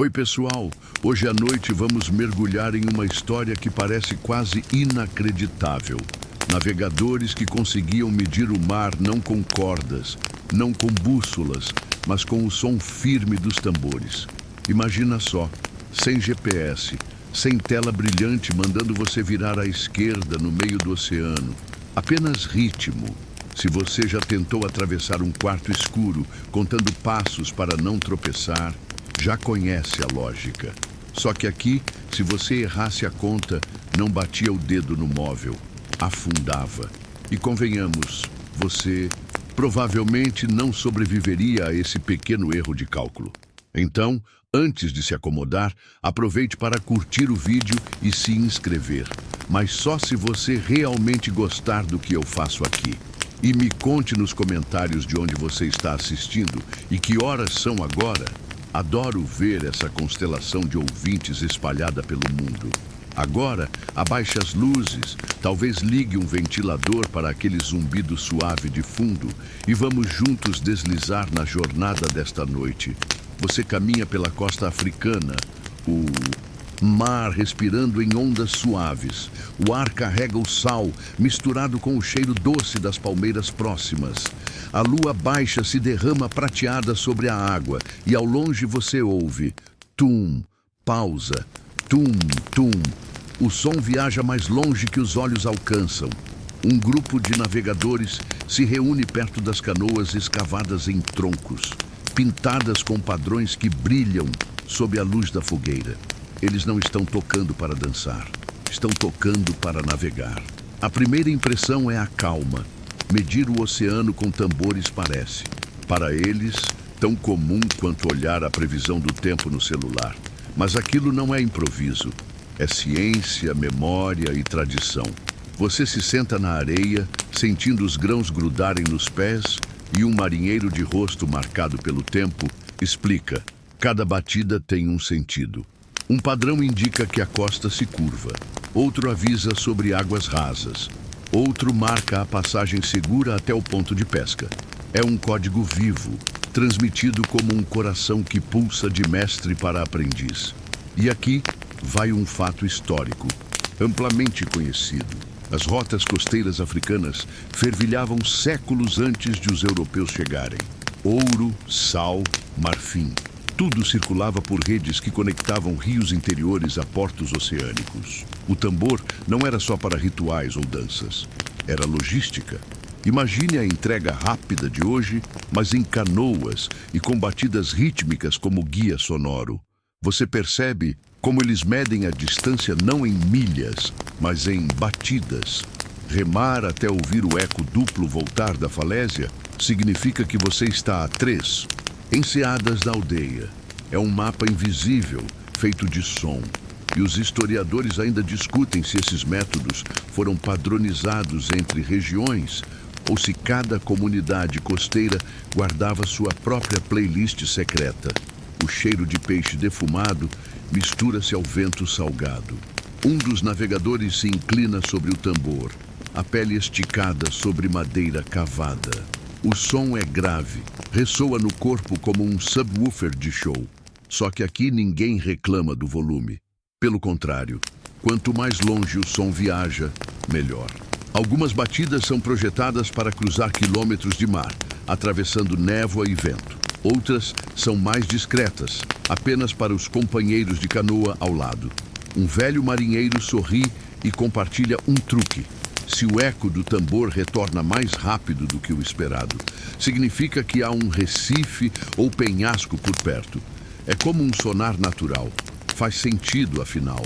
Oi, pessoal! Hoje à noite vamos mergulhar em uma história que parece quase inacreditável. Navegadores que conseguiam medir o mar não com cordas, não com bússolas, mas com o som firme dos tambores. Imagina só, sem GPS, sem tela brilhante mandando você virar à esquerda no meio do oceano. Apenas ritmo. Se você já tentou atravessar um quarto escuro, contando passos para não tropeçar, já conhece a lógica. Só que aqui, se você errasse a conta, não batia o dedo no móvel, afundava. E convenhamos, você provavelmente não sobreviveria a esse pequeno erro de cálculo. Então, antes de se acomodar, aproveite para curtir o vídeo e se inscrever. Mas só se você realmente gostar do que eu faço aqui. E me conte nos comentários de onde você está assistindo e que horas são agora. Adoro ver essa constelação de ouvintes espalhada pelo mundo. Agora, abaixe as luzes, talvez ligue um ventilador para aquele zumbido suave de fundo e vamos juntos deslizar na jornada desta noite. Você caminha pela costa africana, o mar respirando em ondas suaves. O ar carrega o sal, misturado com o cheiro doce das palmeiras próximas. A lua baixa se derrama prateada sobre a água e ao longe você ouve tum, pausa, tum, tum. O som viaja mais longe que os olhos alcançam. Um grupo de navegadores se reúne perto das canoas escavadas em troncos, pintadas com padrões que brilham sob a luz da fogueira. Eles não estão tocando para dançar, estão tocando para navegar. A primeira impressão é a calma. Medir o oceano com tambores parece, para eles, tão comum quanto olhar a previsão do tempo no celular. Mas aquilo não é improviso, é ciência, memória e tradição. Você se senta na areia, sentindo os grãos grudarem nos pés, e um marinheiro de rosto marcado pelo tempo explica: cada batida tem um sentido. Um padrão indica que a costa se curva, outro avisa sobre águas rasas, outro marca a passagem segura até o ponto de pesca. É um código vivo, transmitido como um coração que pulsa de mestre para aprendiz. E aqui vai um fato histórico, amplamente conhecido. As rotas costeiras africanas fervilhavam séculos antes de os europeus chegarem. Ouro, sal, marfim. Tudo circulava por redes que conectavam rios interiores a portos oceânicos. O tambor não era só para rituais ou danças, era logística. Imagine a entrega rápida de hoje, mas em canoas e com batidas rítmicas como guia sonoro. Você percebe como eles medem a distância não em milhas, mas em batidas. Remar até ouvir o eco duplo voltar da falésia significa que você está a 3 enseadas da aldeia. É um mapa invisível, feito de som. E os historiadores ainda discutem se esses métodos foram padronizados entre regiões ou se cada comunidade costeira guardava sua própria playlist secreta. O cheiro de peixe defumado mistura-se ao vento salgado. Um dos navegadores se inclina sobre o tambor, a pele esticada sobre madeira cavada. O som é grave, ressoa no corpo como um subwoofer de show. Só que aqui ninguém reclama do volume. Pelo contrário, quanto mais longe o som viaja, melhor. Algumas batidas são projetadas para cruzar quilômetros de mar, atravessando névoa e vento. Outras são mais discretas, apenas para os companheiros de canoa ao lado. Um velho marinheiro sorri e compartilha um truque. Se o eco do tambor retorna mais rápido do que o esperado, significa que há um recife ou penhasco por perto. É como um sonar natural. Faz sentido, afinal.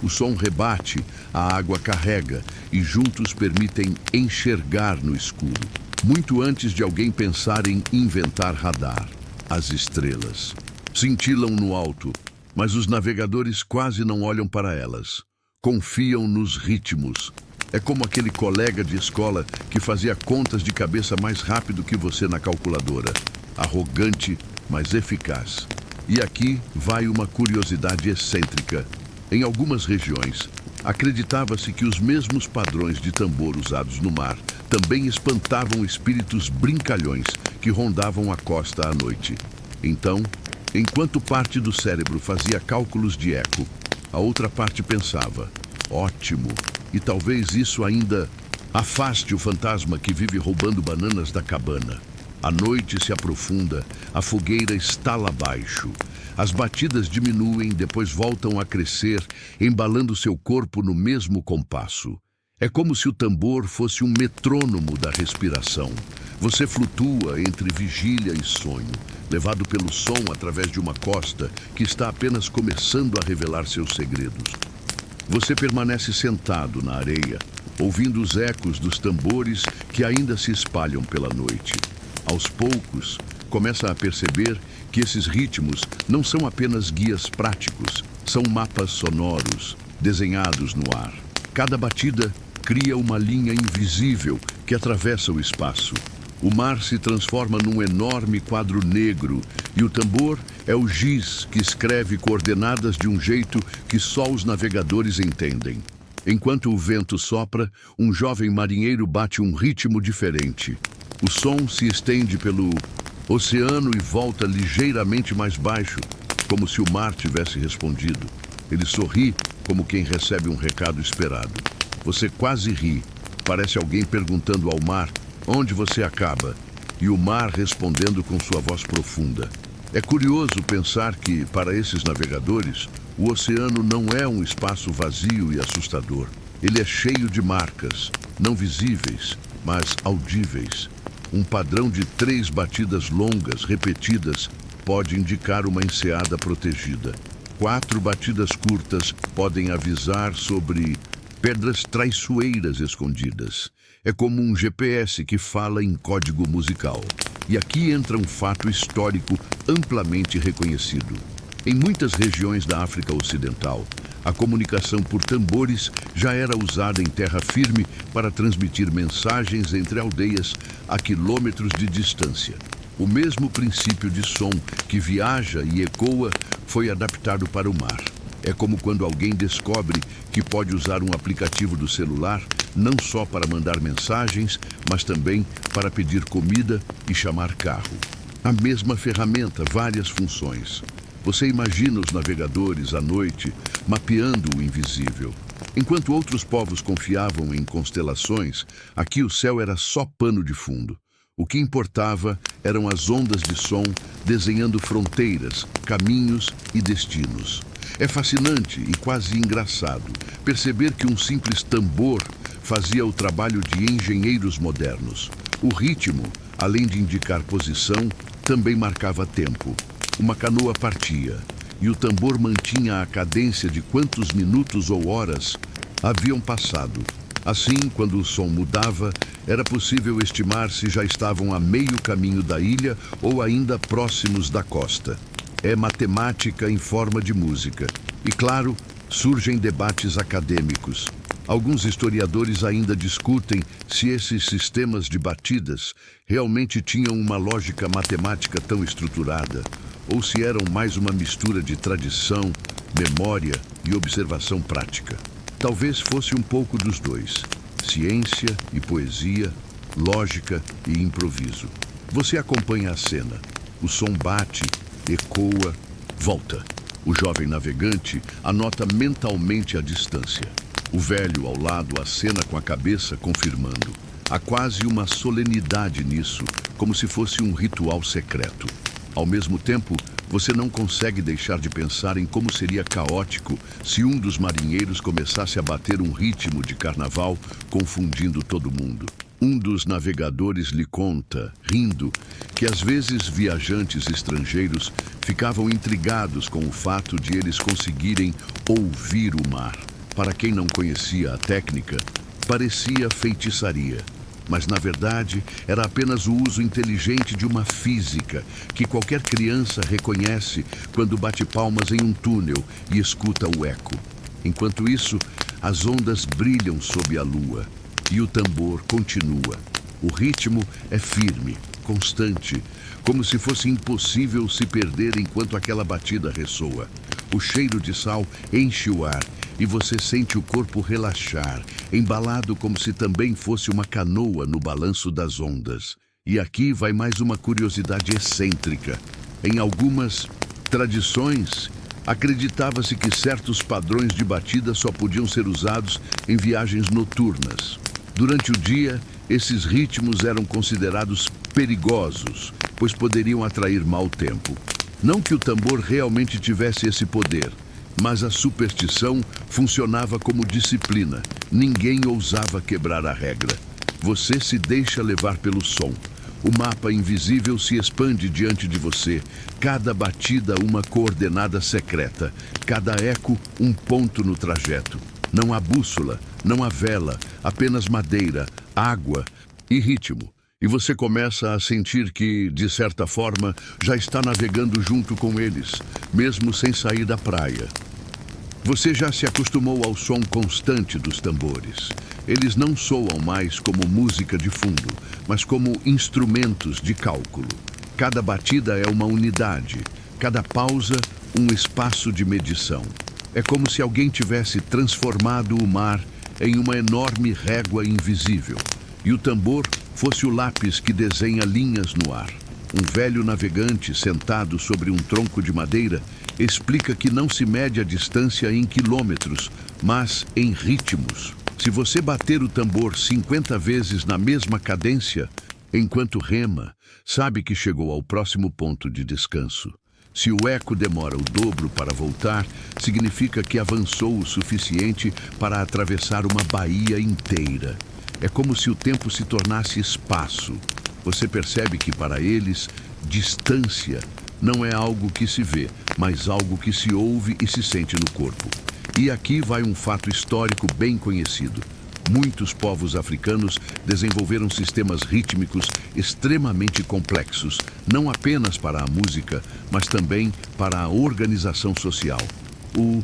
O som rebate, a água carrega e juntos permitem enxergar no escuro. Muito antes de alguém pensar em inventar radar. As estrelas cintilam no alto, mas os navegadores quase não olham para elas. Confiam nos ritmos. É como aquele colega de escola que fazia contas de cabeça mais rápido que você na calculadora. Arrogante, mas eficaz. E aqui vai uma curiosidade excêntrica. Em algumas regiões, acreditava-se que os mesmos padrões de tambor usados no mar também espantavam espíritos brincalhões que rondavam a costa à noite. Então, Enquanto parte do cérebro fazia cálculos de eco, a outra parte pensava: ótimo, e talvez isso ainda afaste o fantasma que vive roubando bananas da cabana. A noite se aprofunda, a fogueira estala abaixo. As batidas diminuem, depois voltam a crescer, embalando seu corpo no mesmo compasso. É como se o tambor fosse um metrônomo da respiração. Você flutua entre vigília e sonho, levado pelo som através de uma costa que está apenas começando a revelar seus segredos. Você permanece sentado na areia, ouvindo os ecos dos tambores que ainda se espalham pela noite. Aos poucos, começa a perceber que esses ritmos não são apenas guias práticos, são mapas sonoros, desenhados no ar. Cada batida cria uma linha invisível que atravessa o espaço. O mar se transforma num enorme quadro negro e o tambor é o giz que escreve coordenadas de um jeito que só os navegadores entendem. Enquanto o vento sopra, um jovem marinheiro bate um ritmo diferente. O som se estende pelo oceano e volta ligeiramente mais baixo, como se o mar tivesse respondido. Ele sorri como quem recebe um recado esperado. Você quase ri. Parece alguém perguntando ao mar onde você acaba, e o mar respondendo com sua voz profunda. É curioso pensar que, para esses navegadores, o oceano não é um espaço vazio e assustador. Ele é cheio de marcas, não visíveis, mas audíveis. Um padrão de 3 batidas longas, repetidas, pode indicar uma enseada protegida. 4 batidas curtas podem avisar sobre pedras traiçoeiras escondidas. É como um GPS que fala em código musical. E aqui entra um fato histórico amplamente reconhecido. Em muitas regiões da África Ocidental, a comunicação por tambores já era usada em terra firme para transmitir mensagens entre aldeias a quilômetros de distância. O mesmo princípio de som que viaja e ecoa foi adaptado para o mar. É como quando alguém descobre que pode usar um aplicativo do celular não só para mandar mensagens, mas também para pedir comida e chamar carro. A mesma ferramenta, várias funções. Você imagina os navegadores à noite mapeando o invisível. Enquanto outros povos confiavam em constelações, aqui o céu era só pano de fundo. O que importava eram as ondas de som desenhando fronteiras, caminhos e destinos. É fascinante e quase engraçado perceber que um simples tambor fazia o trabalho de engenheiros modernos. O ritmo, além de indicar posição, também marcava tempo. Uma canoa partia, e o tambor mantinha a cadência de quantos minutos ou horas haviam passado. Assim, quando o som mudava, era possível estimar se já estavam a meio caminho da ilha ou ainda próximos da costa. É matemática em forma de música. E, claro, surgem debates acadêmicos. Alguns historiadores ainda discutem se esses sistemas de batidas realmente tinham uma lógica matemática tão estruturada, ou se eram mais uma mistura de tradição, memória e observação prática. Talvez fosse um pouco dos dois: ciência e poesia, lógica e improviso. Você acompanha a cena. O som bate, ecoa, volta. O jovem navegante anota mentalmente a distância. O velho ao lado acena com a cabeça, confirmando. Há quase uma solenidade nisso, como se fosse um ritual secreto. Ao mesmo tempo, você não consegue deixar de pensar em como seria caótico se um dos marinheiros começasse a bater um ritmo de carnaval, confundindo todo mundo. Um dos navegadores lhe conta, rindo, que às vezes viajantes estrangeiros ficavam intrigados com o fato de eles conseguirem ouvir o mar. Para quem não conhecia a técnica, parecia feitiçaria. Mas, na verdade, era apenas o uso inteligente de uma física que qualquer criança reconhece quando bate palmas em um túnel e escuta o eco. Enquanto isso, as ondas brilham sob a lua e o tambor continua. O ritmo é firme, constante, como se fosse impossível se perder enquanto aquela batida ressoa. O cheiro de sal enche o ar e você sente o corpo relaxar, embalado como se também fosse uma canoa no balanço das ondas. E aqui vai mais uma curiosidade excêntrica. Em algumas tradições, acreditava-se que certos padrões de batida só podiam ser usados em viagens noturnas. Durante o dia, esses ritmos eram considerados perigosos, pois poderiam atrair mau tempo. Não que o tambor realmente tivesse esse poder, mas a superstição funcionava como disciplina. Ninguém ousava quebrar a regra. Você se deixa levar pelo som. O mapa invisível se expande diante de você. Cada batida uma coordenada secreta. Cada eco um ponto no trajeto. Não há bússola, não há vela, apenas madeira, água e ritmo. E você começa a sentir que, de certa forma, já está navegando junto com eles, mesmo sem sair da praia. Você já se acostumou ao som constante dos tambores. Eles não soam mais como música de fundo, mas como instrumentos de cálculo. Cada batida é uma unidade, cada pausa um espaço de medição. É como se alguém tivesse transformado o mar em uma enorme régua invisível, e o tambor fosse o lápis que desenha linhas no ar. Um velho navegante sentado sobre um tronco de madeira explica que não se mede a distância em quilômetros, mas em ritmos. Se você bater o tambor 50 vezes na mesma cadência, enquanto rema, sabe que chegou ao próximo ponto de descanso. Se o eco demora o dobro para voltar, significa que avançou o suficiente para atravessar uma baía inteira. É como se o tempo se tornasse espaço. Você percebe que para eles, distância não é algo que se vê, mas algo que se ouve e se sente no corpo. E aqui vai um fato histórico bem conhecido. Muitos povos africanos desenvolveram sistemas rítmicos extremamente complexos, não apenas para a música, mas também para a organização social. O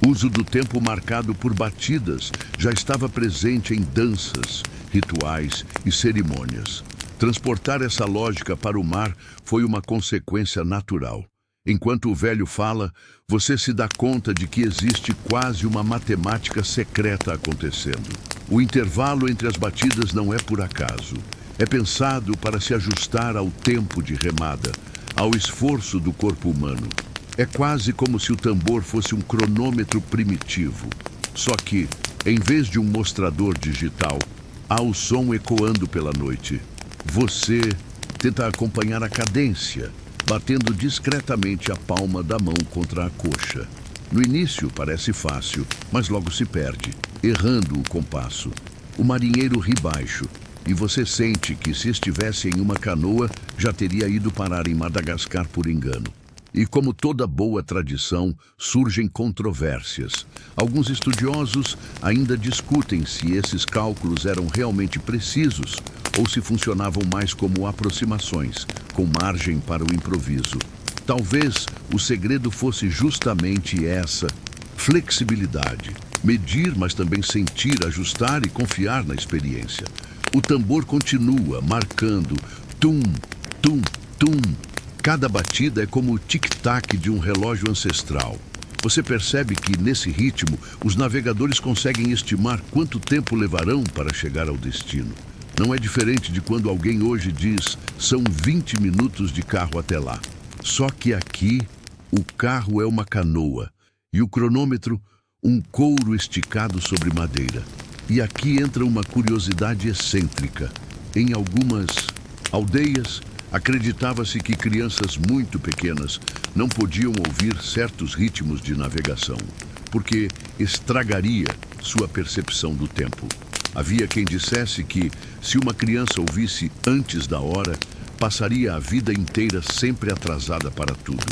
uso do tempo marcado por batidas já estava presente em danças, rituais e cerimônias. Transportar essa lógica para o mar foi uma consequência natural. Enquanto o velho fala, você se dá conta de que existe quase uma matemática secreta acontecendo. O intervalo entre as batidas não é por acaso. É pensado para se ajustar ao tempo de remada, ao esforço do corpo humano. É quase como se o tambor fosse um cronômetro primitivo. Só que, em vez de um mostrador digital, há o som ecoando pela noite. Você tenta acompanhar a cadência, batendo discretamente a palma da mão contra a coxa. No início parece fácil, mas logo se perde, errando o compasso. O marinheiro ri baixo, e você sente que se estivesse em uma canoa, já teria ido parar em Madagascar por engano. E como toda boa tradição, surgem controvérsias. Alguns estudiosos ainda discutem se esses cálculos eram realmente precisos ou se funcionavam mais como aproximações, com margem para o improviso. Talvez o segredo fosse justamente essa flexibilidade. Medir, mas também sentir, ajustar e confiar na experiência. O tambor continua marcando tum, tum, tum. Cada batida é como o tic-tac de um relógio ancestral. Você percebe que, nesse ritmo, os navegadores conseguem estimar quanto tempo levarão para chegar ao destino. Não é diferente de quando alguém hoje diz, são 20 minutos de carro até lá. Só que aqui, o carro é uma canoa e o cronômetro, um couro esticado sobre madeira. E aqui entra uma curiosidade excêntrica. Em algumas aldeias, acreditava-se que crianças muito pequenas não podiam ouvir certos ritmos de navegação, porque estragaria sua percepção do tempo. Havia quem dissesse que, se uma criança ouvisse antes da hora, passaria a vida inteira sempre atrasada para tudo.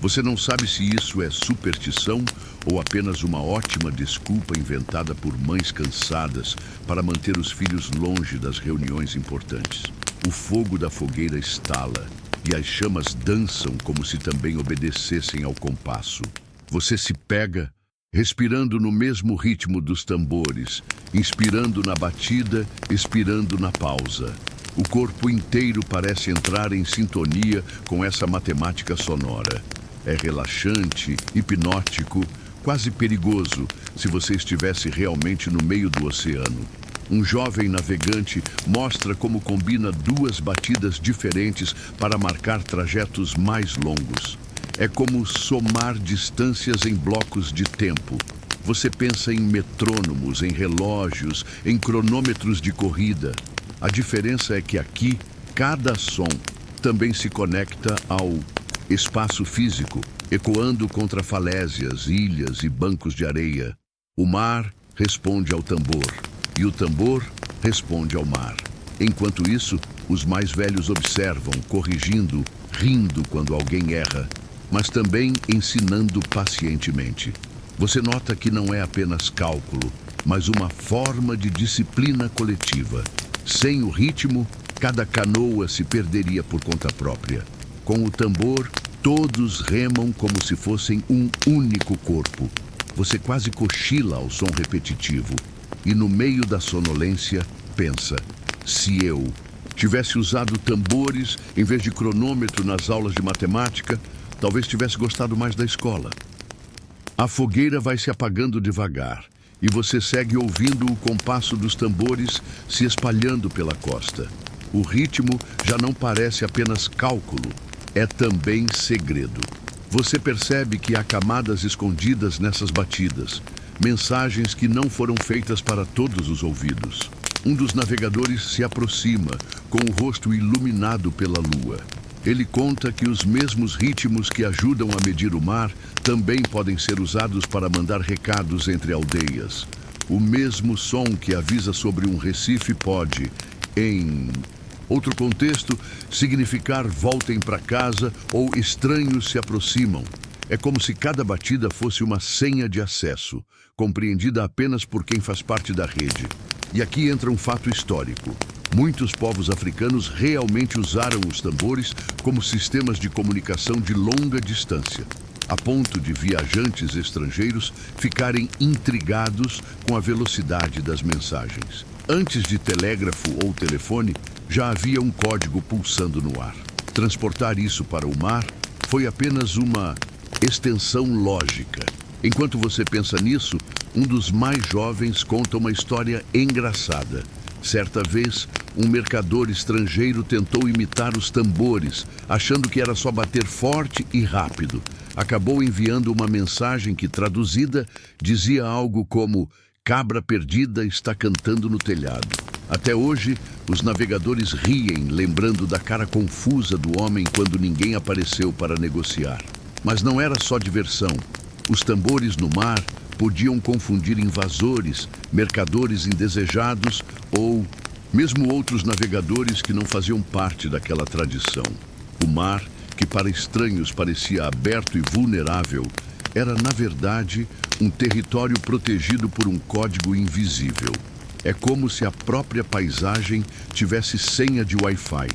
Você não sabe se isso é superstição ou apenas uma ótima desculpa inventada por mães cansadas para manter os filhos longe das reuniões importantes. O fogo da fogueira estala e as chamas dançam como se também obedecessem ao compasso. Você se pega, respirando no mesmo ritmo dos tambores, inspirando na batida, expirando na pausa. O corpo inteiro parece entrar em sintonia com essa matemática sonora. É relaxante, hipnótico, quase perigoso se você estivesse realmente no meio do oceano. Um jovem navegante mostra como combina duas batidas diferentes para marcar trajetos mais longos. É como somar distâncias em blocos de tempo. Você pensa em metrônomos, em relógios, em cronômetros de corrida. A diferença é que aqui, cada som também se conecta ao espaço físico, ecoando contra falésias, ilhas e bancos de areia. O mar responde ao tambor, e o tambor responde ao mar. Enquanto isso, os mais velhos observam, corrigindo, rindo quando alguém erra, mas também ensinando pacientemente. Você nota que não é apenas cálculo, mas uma forma de disciplina coletiva. Sem o ritmo, cada canoa se perderia por conta própria. Com o tambor, todos remam como se fossem um único corpo. Você quase cochila ao som repetitivo. E no meio da sonolência, pensa: se eu tivesse usado tambores em vez de cronômetro nas aulas de matemática, talvez tivesse gostado mais da escola. A fogueira vai se apagando devagar e você segue ouvindo o compasso dos tambores se espalhando pela costa. O ritmo já não parece apenas cálculo, é também segredo. Você percebe que há camadas escondidas nessas batidas, mensagens que não foram feitas para todos os ouvidos. Um dos navegadores se aproxima, com o rosto iluminado pela lua. Ele conta que os mesmos ritmos que ajudam a medir o mar também podem ser usados para mandar recados entre aldeias. O mesmo som que avisa sobre um recife pode, em outro contexto, significar voltem para casa ou estranhos se aproximam. É como se cada batida fosse uma senha de acesso, compreendida apenas por quem faz parte da rede. E aqui entra um fato histórico. Muitos povos africanos realmente usaram os tambores como sistemas de comunicação de longa distância, a ponto de viajantes estrangeiros ficarem intrigados com a velocidade das mensagens. Antes de telégrafo ou telefone, já havia um código pulsando no ar. Transportar isso para o mar foi apenas uma extensão lógica. Enquanto você pensa nisso, um dos mais jovens conta uma história engraçada. Certa vez, um mercador estrangeiro tentou imitar os tambores, achando que era só bater forte e rápido. Acabou enviando uma mensagem que, traduzida, dizia algo como: cabra perdida está cantando no telhado. Até hoje, os navegadores riem, lembrando da cara confusa do homem quando ninguém apareceu para negociar. Mas não era só diversão. Os tambores no mar podiam confundir invasores, mercadores indesejados ou mesmo outros navegadores que não faziam parte daquela tradição. O mar, que para estranhos parecia aberto e vulnerável, era, na verdade, um território protegido por um código invisível. É como se a própria paisagem tivesse senha de Wi-Fi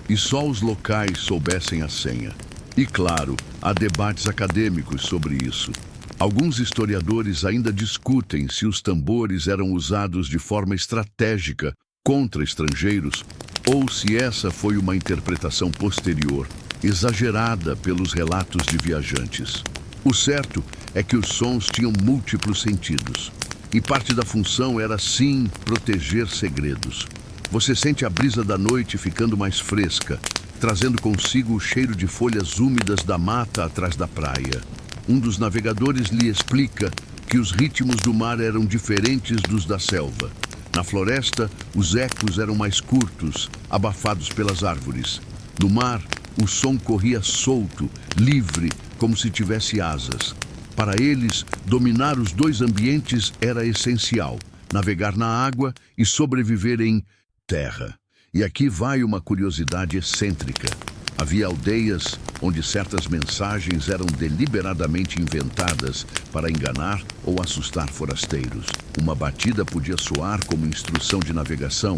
e só os locais soubessem a senha. E claro, há debates acadêmicos sobre isso. Alguns historiadores ainda discutem se os tambores eram usados de forma estratégica contra estrangeiros ou se essa foi uma interpretação posterior, exagerada pelos relatos de viajantes. O certo é que os sons tinham múltiplos sentidos, e parte da função era, sim, proteger segredos. Você sente a brisa da noite ficando mais fresca, trazendo consigo o cheiro de folhas úmidas da mata atrás da praia. Um dos navegadores lhe explica que os ritmos do mar eram diferentes dos da selva. Na floresta, os ecos eram mais curtos, abafados pelas árvores. No mar, o som corria solto, livre, como se tivesse asas. Para eles, dominar os dois ambientes era essencial: navegar na água e sobreviver em terra. E aqui vai uma curiosidade excêntrica. Havia aldeias onde certas mensagens eram deliberadamente inventadas para enganar ou assustar forasteiros. Uma batida podia soar como instrução de navegação,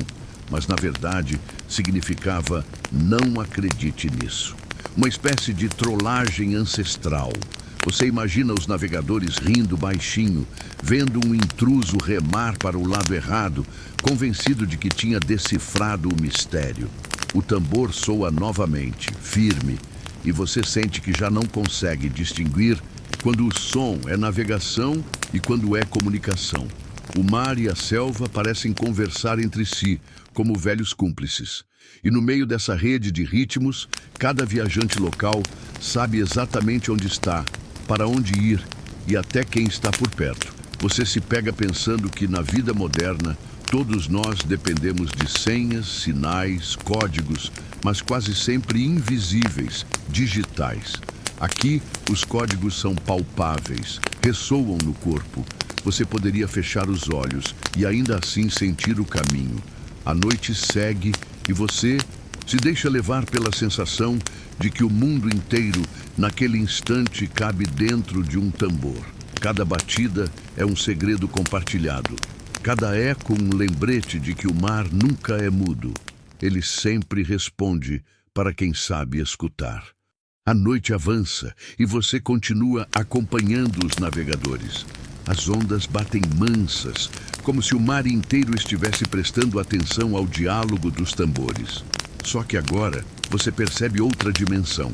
mas na verdade significava: não acredite nisso. Uma espécie de trollagem ancestral. Você imagina os navegadores rindo baixinho, vendo um intruso remar para o lado errado, convencido de que tinha decifrado o mistério. O tambor soa novamente, firme, e você sente que já não consegue distinguir quando o som é navegação e quando é comunicação. O mar e a selva parecem conversar entre si, como velhos cúmplices. E no meio dessa rede de ritmos, cada viajante local sabe exatamente onde está, para onde ir e até quem está por perto. Você se pega pensando que na vida moderna, todos nós dependemos de senhas, sinais, códigos, mas quase sempre invisíveis, digitais. Aqui, os códigos são palpáveis, ressoam no corpo. Você poderia fechar os olhos e ainda assim sentir o caminho. A noite segue e você se deixa levar pela sensação de que o mundo inteiro, naquele instante, cabe dentro de um tambor. Cada batida é um segredo compartilhado. Cada eco um lembrete de que o mar nunca é mudo. Ele sempre responde para quem sabe escutar. A noite avança e você continua acompanhando os navegadores. As ondas batem mansas, como se o mar inteiro estivesse prestando atenção ao diálogo dos tambores. Só que agora você percebe outra dimensão.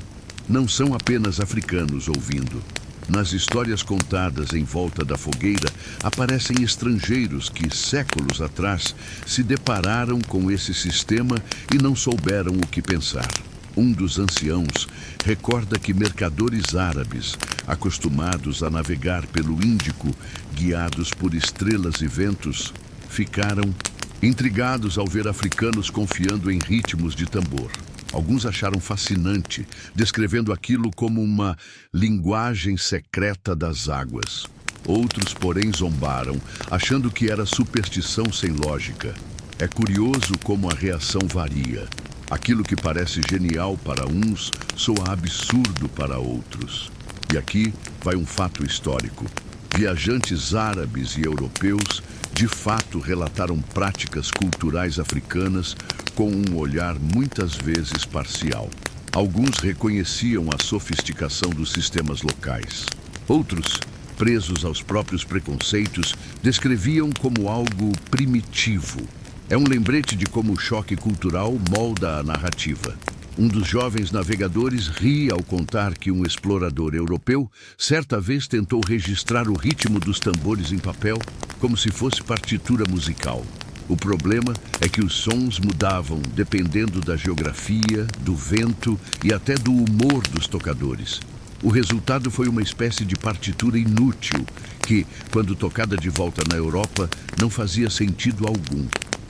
Não são apenas africanos ouvindo. Nas histórias contadas em volta da fogueira, aparecem estrangeiros que, séculos atrás, se depararam com esse sistema e não souberam o que pensar. Um dos anciãos recorda que mercadores árabes, acostumados a navegar pelo Índico, guiados por estrelas e ventos, ficaram intrigados ao ver africanos confiando em ritmos de tambor. Alguns acharam fascinante, descrevendo aquilo como uma linguagem secreta das águas. Outros, porém, zombaram, achando que era superstição sem lógica. É curioso como a reação varia. Aquilo que parece genial para uns soa absurdo para outros. E aqui vai um fato histórico. Viajantes árabes e europeus de fato relataram práticas culturais africanas com um olhar muitas vezes parcial. Alguns reconheciam a sofisticação dos sistemas locais. Outros, presos aos próprios preconceitos, descreviam como algo primitivo. É um lembrete de como o choque cultural molda a narrativa. Um dos jovens navegadores ri ao contar que um explorador europeu certa vez tentou registrar o ritmo dos tambores em papel como se fosse partitura musical. O problema é que os sons mudavam dependendo da geografia, do vento e até do humor dos tocadores. O resultado foi uma espécie de partitura inútil que, quando tocada de volta na Europa, não fazia sentido algum.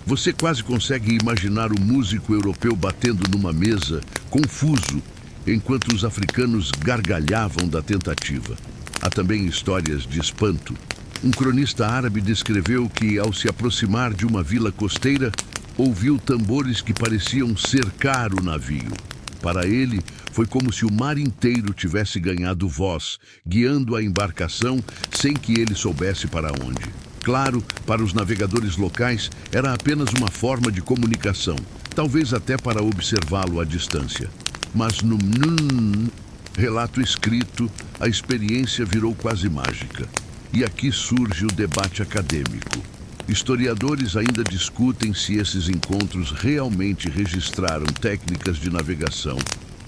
Você quase consegue imaginar o músico europeu batendo numa mesa, confuso, enquanto os africanos gargalhavam da tentativa. Há também histórias de espanto. Um cronista árabe descreveu que, ao se aproximar de uma vila costeira, ouviu tambores que pareciam cercar o navio. Para ele, foi como se o mar inteiro tivesse ganhado voz, guiando a embarcação sem que ele soubesse para onde. Claro, para os navegadores locais, era apenas uma forma de comunicação, talvez até para observá-lo à distância. Mas no relato escrito, a experiência virou quase mágica. E aqui surge o debate acadêmico. Historiadores ainda discutem se esses encontros realmente registraram técnicas de navegação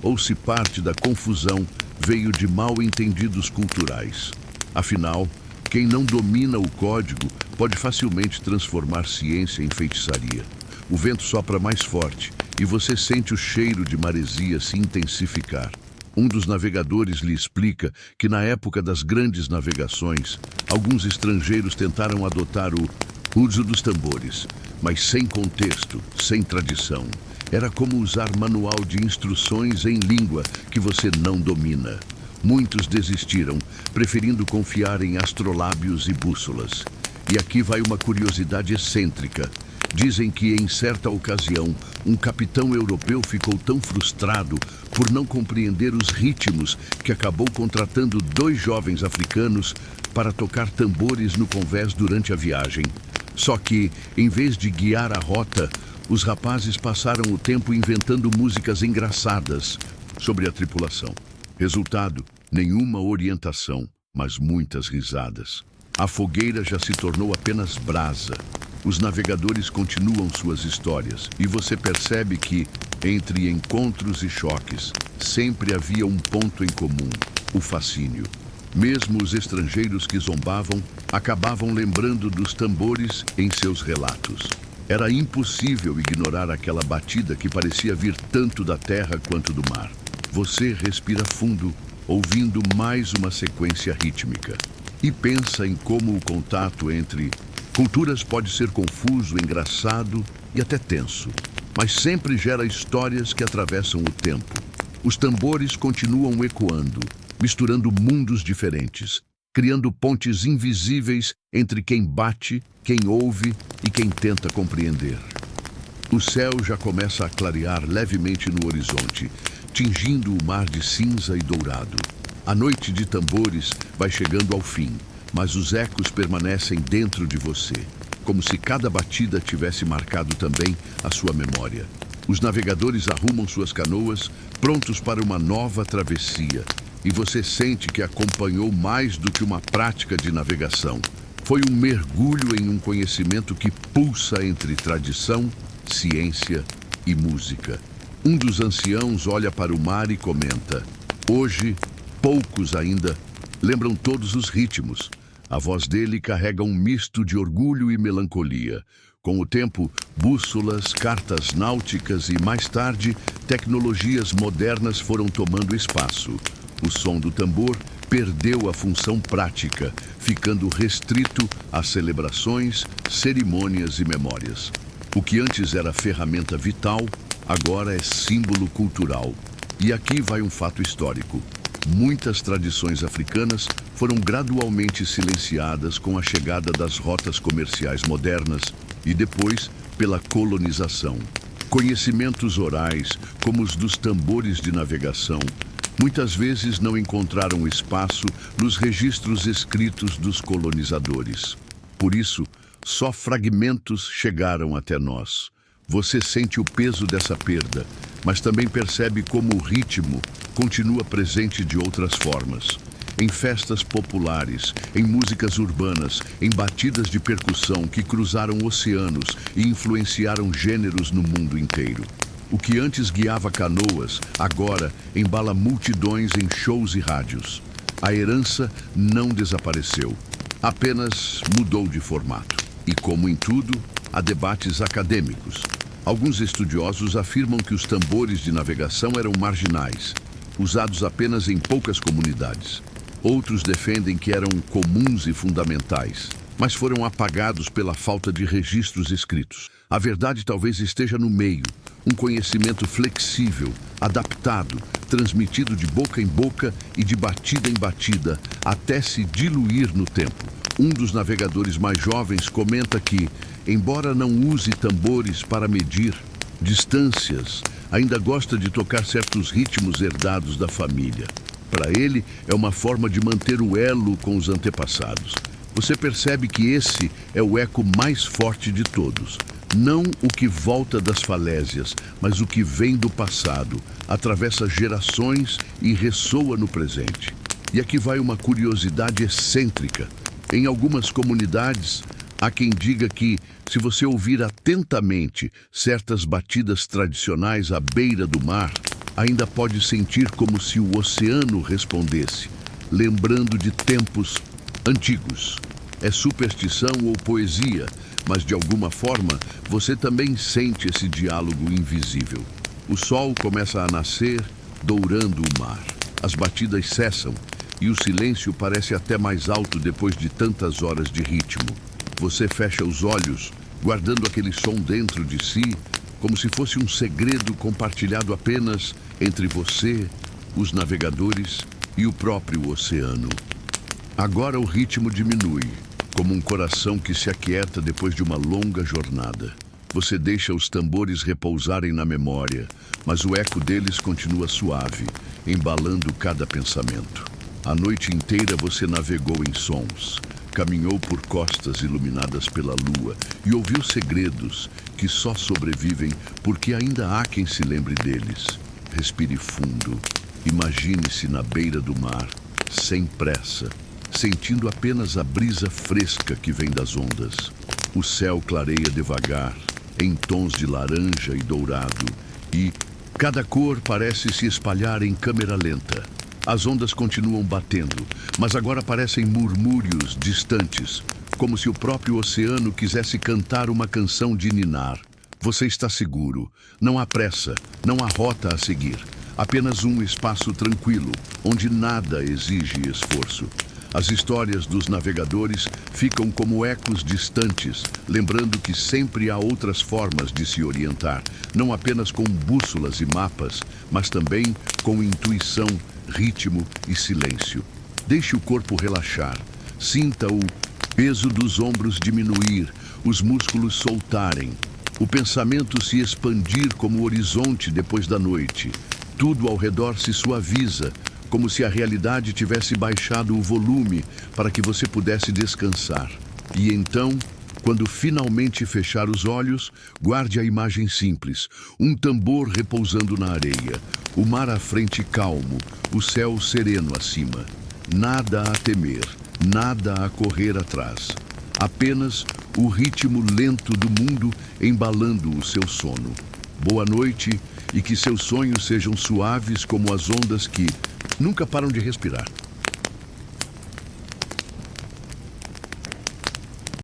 ou se parte da confusão veio de mal-entendidos culturais. Afinal, quem não domina o código pode facilmente transformar ciência em feitiçaria. O vento sopra mais forte e você sente o cheiro de maresia se intensificar. Um dos navegadores lhe explica que na época das grandes navegações, alguns estrangeiros tentaram adotar o uso dos tambores, mas sem contexto, sem tradição. Era como usar manual de instruções em língua que você não domina. Muitos desistiram, preferindo confiar em astrolábios e bússolas. E aqui vai uma curiosidade excêntrica. Dizem que, em certa ocasião, um capitão europeu ficou tão frustrado por não compreender os ritmos que acabou contratando 2 jovens africanos para tocar tambores no convés durante a viagem. Só que, em vez de guiar a rota, os rapazes passaram o tempo inventando músicas engraçadas sobre a tripulação. Resultado, nenhuma orientação, mas muitas risadas. A fogueira já se tornou apenas brasa. Os navegadores continuam suas histórias e você percebe que, entre encontros e choques, sempre havia um ponto em comum: o fascínio. Mesmo os estrangeiros que zombavam acabavam lembrando dos tambores em seus relatos. Era impossível ignorar aquela batida que parecia vir tanto da terra quanto do mar. Você respira fundo, ouvindo mais uma sequência rítmica. E pensa em como o contato entre culturas pode ser confuso, engraçado e até tenso, mas sempre gera histórias que atravessam o tempo. Os tambores continuam ecoando, misturando mundos diferentes, criando pontes invisíveis entre quem bate, quem ouve e quem tenta compreender. O céu já começa a clarear levemente no horizonte, tingindo o mar de cinza e dourado. A noite de tambores vai chegando ao fim, mas os ecos permanecem dentro de você, como se cada batida tivesse marcado também a sua memória. Os navegadores arrumam suas canoas, prontos para uma nova travessia, e você sente que acompanhou mais do que uma prática de navegação. Foi um mergulho em um conhecimento que pulsa entre tradição, ciência e música. Um dos anciãos olha para o mar e comenta: hoje, poucos ainda lembram todos os ritmos. A voz dele carrega um misto de orgulho e melancolia. Com o tempo, bússolas, cartas náuticas e, mais tarde, tecnologias modernas foram tomando espaço. O som do tambor perdeu a função prática, ficando restrito a celebrações, cerimônias e memórias. O que antes era ferramenta vital, agora é símbolo cultural. E aqui vai um fato histórico. Muitas tradições africanas foram gradualmente silenciadas com a chegada das rotas comerciais modernas e depois pela colonização. Conhecimentos orais, como os dos tambores de navegação, muitas vezes não encontraram espaço nos registros escritos dos colonizadores. Por isso, só fragmentos chegaram até nós. Você sente o peso dessa perda, mas também percebe como o ritmo continua presente de outras formas. Em festas populares, em músicas urbanas, em batidas de percussão que cruzaram oceanos e influenciaram gêneros no mundo inteiro. O que antes guiava canoas, agora embala multidões em shows e rádios. A herança não desapareceu, apenas mudou de formato. E como em tudo, há debates acadêmicos. Alguns estudiosos afirmam que os tambores de navegação eram marginais, usados apenas em poucas comunidades. Outros defendem que eram comuns e fundamentais, mas foram apagados pela falta de registros escritos. A verdade talvez esteja no meio, um conhecimento flexível, adaptado, transmitido de boca em boca e de batida em batida, até se diluir no tempo. Um dos navegadores mais jovens comenta que, embora não use tambores para medir distâncias, ainda gosta de tocar certos ritmos herdados da família. Para ele, é uma forma de manter o elo com os antepassados. Você percebe que esse é o eco mais forte de todos. Não o que volta das falésias, mas o que vem do passado, atravessa gerações e ressoa no presente. E aqui vai uma curiosidade excêntrica. Em algumas comunidades, há quem diga que, se você ouvir atentamente certas batidas tradicionais à beira do mar, ainda pode sentir como se o oceano respondesse, lembrando de tempos antigos. É superstição ou poesia, mas de alguma forma você também sente esse diálogo invisível. O sol começa a nascer, dourando o mar. As batidas cessam e o silêncio parece até mais alto depois de tantas horas de ritmo. Você fecha os olhos, guardando aquele som dentro de si, como se fosse um segredo compartilhado apenas entre você, os navegadores e o próprio oceano. Agora o ritmo diminui, como um coração que se aquieta depois de uma longa jornada. Você deixa os tambores repousarem na memória, mas o eco deles continua suave, embalando cada pensamento. A noite inteira você navegou em sons, caminhou por costas iluminadas pela lua e ouviu segredos que só sobrevivem porque ainda há quem se lembre deles. Respire fundo, imagine-se na beira do mar, sem pressa, sentindo apenas a brisa fresca que vem das ondas. O céu clareia devagar, em tons de laranja e dourado, e cada cor parece se espalhar em câmera lenta. As ondas continuam batendo, mas agora parecem murmúrios distantes, como se o próprio oceano quisesse cantar uma canção de ninar. Você está seguro. Não há pressa, não há rota a seguir. Apenas um espaço tranquilo, onde nada exige esforço. As histórias dos navegadores ficam como ecos distantes, lembrando que sempre há outras formas de se orientar, não apenas com bússolas e mapas, mas também com intuição, ritmo e silêncio. Deixe o corpo relaxar, sinta o peso dos ombros diminuir, os músculos soltarem, o pensamento se expandir como o horizonte depois da noite. Tudo ao redor se suaviza, como se a realidade tivesse baixado o volume para que você pudesse descansar. E então, quando finalmente fechar os olhos, guarde a imagem simples: um tambor repousando na areia, o mar à frente calmo, o céu sereno acima. Nada a temer, nada a correr atrás. Apenas o ritmo lento do mundo embalando o seu sono. Boa noite e que seus sonhos sejam suaves como as ondas que nunca param de respirar.